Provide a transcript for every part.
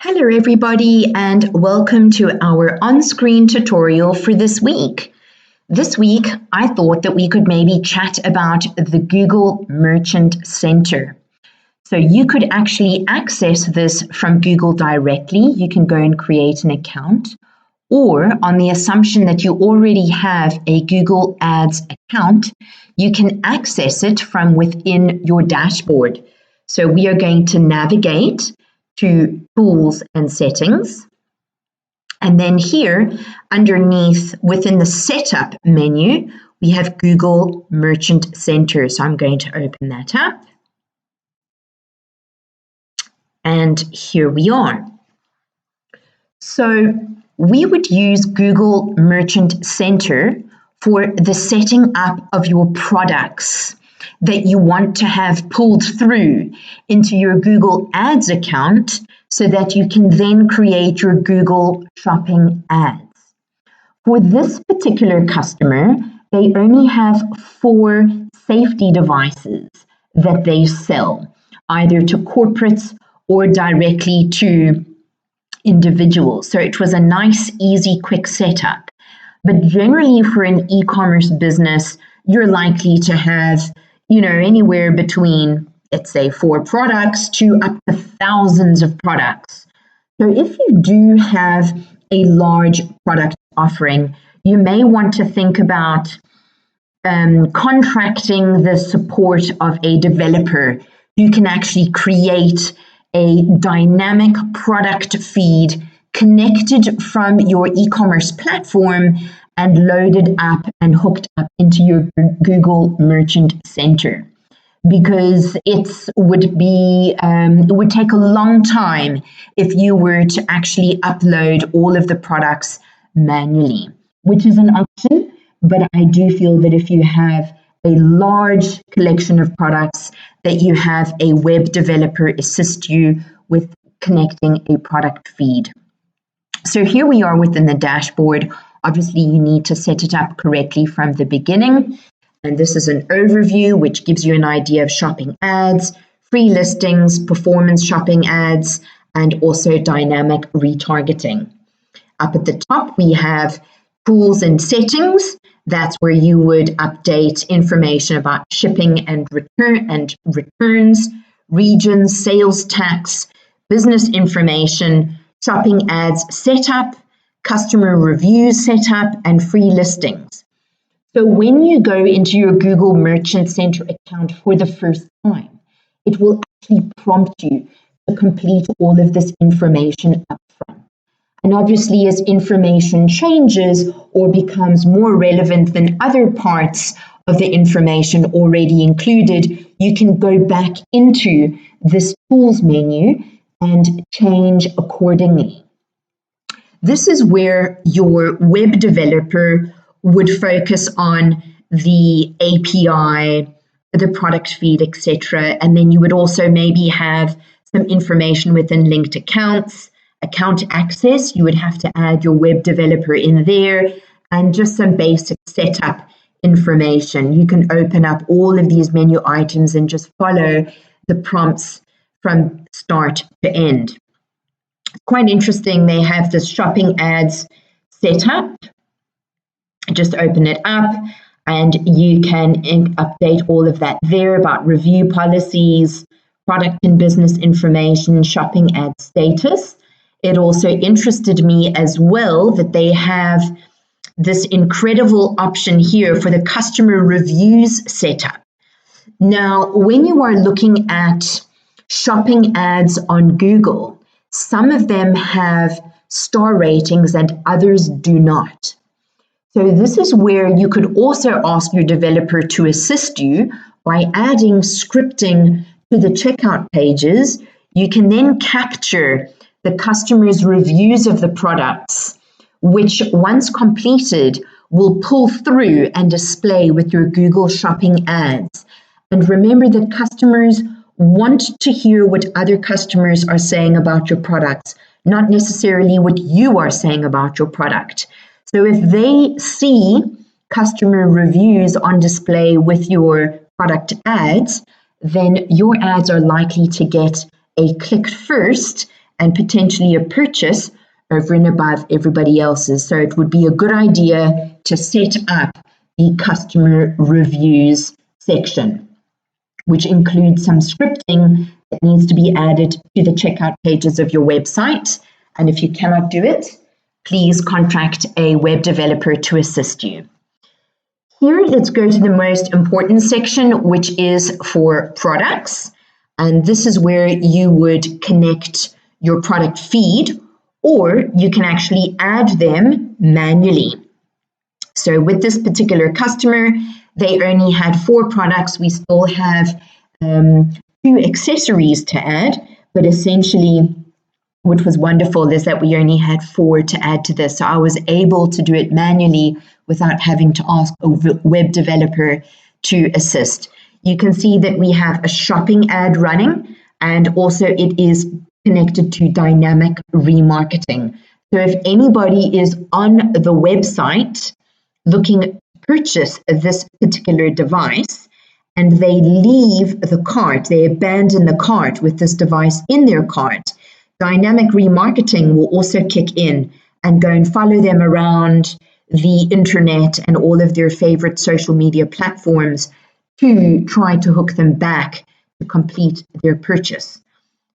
Hello everybody and welcome to our on-screen tutorial for this week. This week I thought that we could maybe chat about the Google Merchant Center. So you could actually access this from Google directly. You can go and create an account, or on the assumption that you already have a Google Ads account, you can access it from within your dashboard. So we are going to navigate to Tools and Settings. And then here, underneath, within the Setup menu, we have Google Merchant Center. So I'm going to open that up. And here we are. So we would use Google Merchant Center for the setting up of your products that you want to have pulled through into your Google Ads account so that you can then create your Google Shopping ads. For this particular customer, they only have 4 safety devices that they sell, either to corporates or directly to individuals. So it was a nice, easy, quick setup. But generally for an e-commerce business, you're likely to have anywhere between, let's say, 4 products to up to thousands of products. So if you do have a large product offering, you may want to think about contracting the support of a developer who can actually create a dynamic product feed connected from your e-commerce platform and loaded up and hooked up into your Google Merchant Center, because it would take a long time if you were to actually upload all of the products manually, which is an option. But I do feel that if you have a large collection of products, that you have a web developer assist you with connecting a product feed. So here we are within the dashboard. Obviously, you need to set it up correctly from the beginning. And this is an overview, which gives you an idea of shopping ads, free listings, performance shopping ads, and also dynamic retargeting. Up at the top, we have tools and settings. That's where you would update information about shipping and returns, regions, sales tax, business information, shopping ads setup, customer reviews setup, and free listings. So when you go into your Google Merchant Center account for the first time, it will actually prompt you to complete all of this information up front. And obviously, as information changes or becomes more relevant than other parts of the information already included, you can go back into this Tools menu and change accordingly. This is where your web developer would focus on the API, the product feed, etc. And then you would also maybe have some information within linked accounts, account access. You would have to add your web developer in there, and just some basic setup information. You can open up all of these menu items and just follow the prompts from start to end. Quite interesting, they have this shopping ads setup. Just open it up and you can update all of that there about review policies, product and business information, shopping ad status. It also interested me as well that they have this incredible option here for the customer reviews setup. Now, when you are looking at shopping ads on Google, some of them have star ratings and others do not. So this is where you could also ask your developer to assist you by adding scripting to the checkout pages. You can then capture the customer's reviews of the products, which once completed will pull through and display with your Google Shopping ads. And remember that customers want to hear what other customers are saying about your products, not necessarily what you are saying about your product. So if they see customer reviews on display with your product ads, then your ads are likely to get a click first and potentially a purchase over and above everybody else's. So it would be a good idea to set up the customer reviews section, which includes some scripting that needs to be added to the checkout pages of your website. And if you cannot do it, please contract a web developer to assist you. Here, let's go to the most important section, which is for products. And this is where you would connect your product feed, or you can actually add them manually. So with this particular customer, they only had 4 products. We still have 2 accessories to add, but essentially what was wonderful is that we only had 4 to add to this. So I was able to do it manually without having to ask a web developer to assist. You can see that we have a shopping ad running, and also it is connected to dynamic remarketing. So if anybody is on the website looking to purchase this particular device and they leave the cart, they abandon the cart with this device in their cart, dynamic remarketing will also kick in and go and follow them around the internet and all of their favorite social media platforms to try to hook them back to complete their purchase.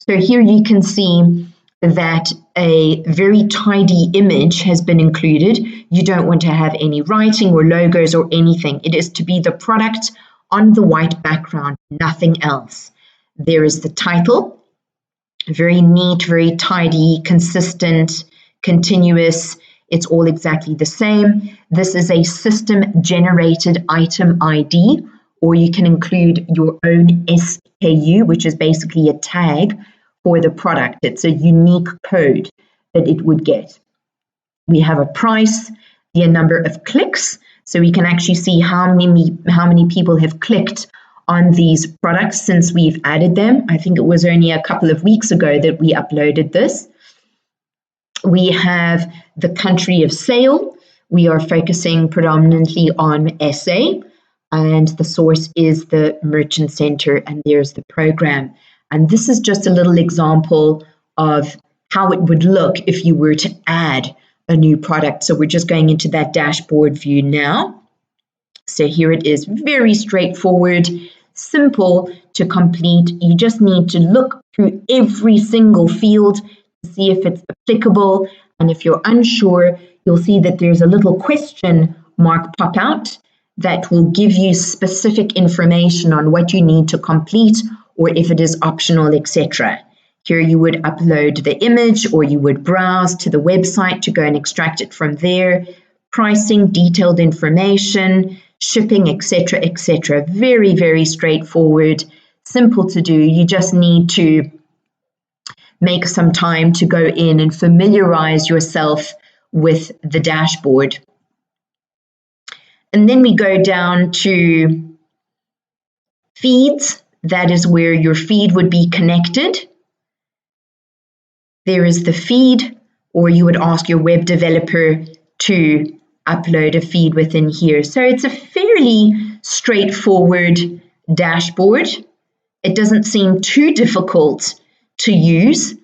So here you can see that a very tidy image has been included. You don't want to have any writing or logos or anything. It is to be the product on the white background, nothing else. There is the title, very neat, very tidy, consistent, continuous. It's all exactly the same. This is a system-generated item ID, or you can include your own SKU, which is basically a tag for the product. It's a unique code that it would get. We have a price, the number of clicks, so we can actually see how many people have clicked on these products since we've added them. I think it was only a couple of weeks ago that we uploaded this. We have the country of sale. We are focusing predominantly on SA, and the source is the Merchant Center, and there's the program. And this is just a little example of how it would look if you were to add a new product. So we're just going into that dashboard view now. So here it is, very straightforward, simple to complete. You just need to look through every single field to see if it's applicable. And if you're unsure, you'll see that there's a little question mark pop out that will give you specific information on what you need to complete, or if it is optional, etc. Here you would upload the image, or you would browse to the website to go and extract it from there. Pricing, detailed information, shipping, etc., etc. Very, very straightforward, simple to do. You just need to make some time to go in and familiarize yourself with the dashboard. And then we go down to feeds. That is where your feed would be connected. There is the feed, or you would ask your web developer to upload a feed within here. So it's a fairly straightforward dashboard. It doesn't seem too difficult to use.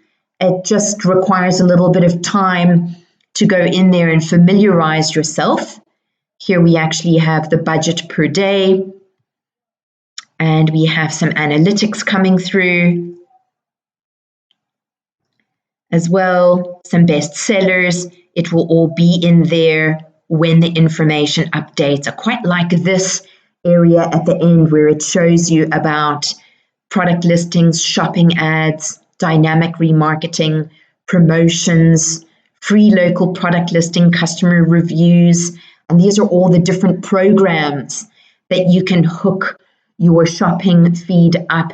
It just requires a little bit of time to go in there and familiarize yourself. Here we actually have the budget per day, and we have some analytics coming through as well, some best sellers. It will all be in there when the information updates. I quite like this area at the end where it shows you about product listings, shopping ads, dynamic remarketing, promotions, free local product listing, customer reviews. And these are all the different programs that you can hook your shopping feed up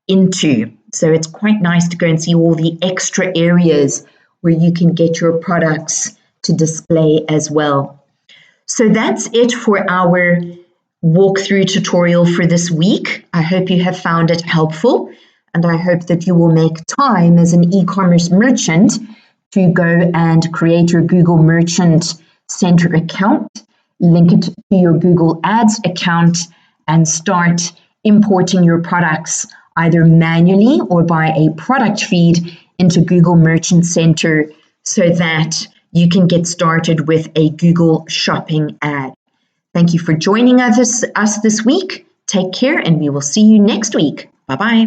into. So it's quite nice to go and see all the extra areas where you can get your products to display as well. So that's it for our walkthrough tutorial for this week. I hope you have found it helpful, and I hope that you will make time as an e-commerce merchant to go and create your Google Merchant Center account, link it to your Google Ads account, and start importing your products either manually or by a product feed into Google Merchant Center so that you can get started with a Google Shopping ad. Thank you for joining us this week. Take care, and we will see you next week. Bye-bye.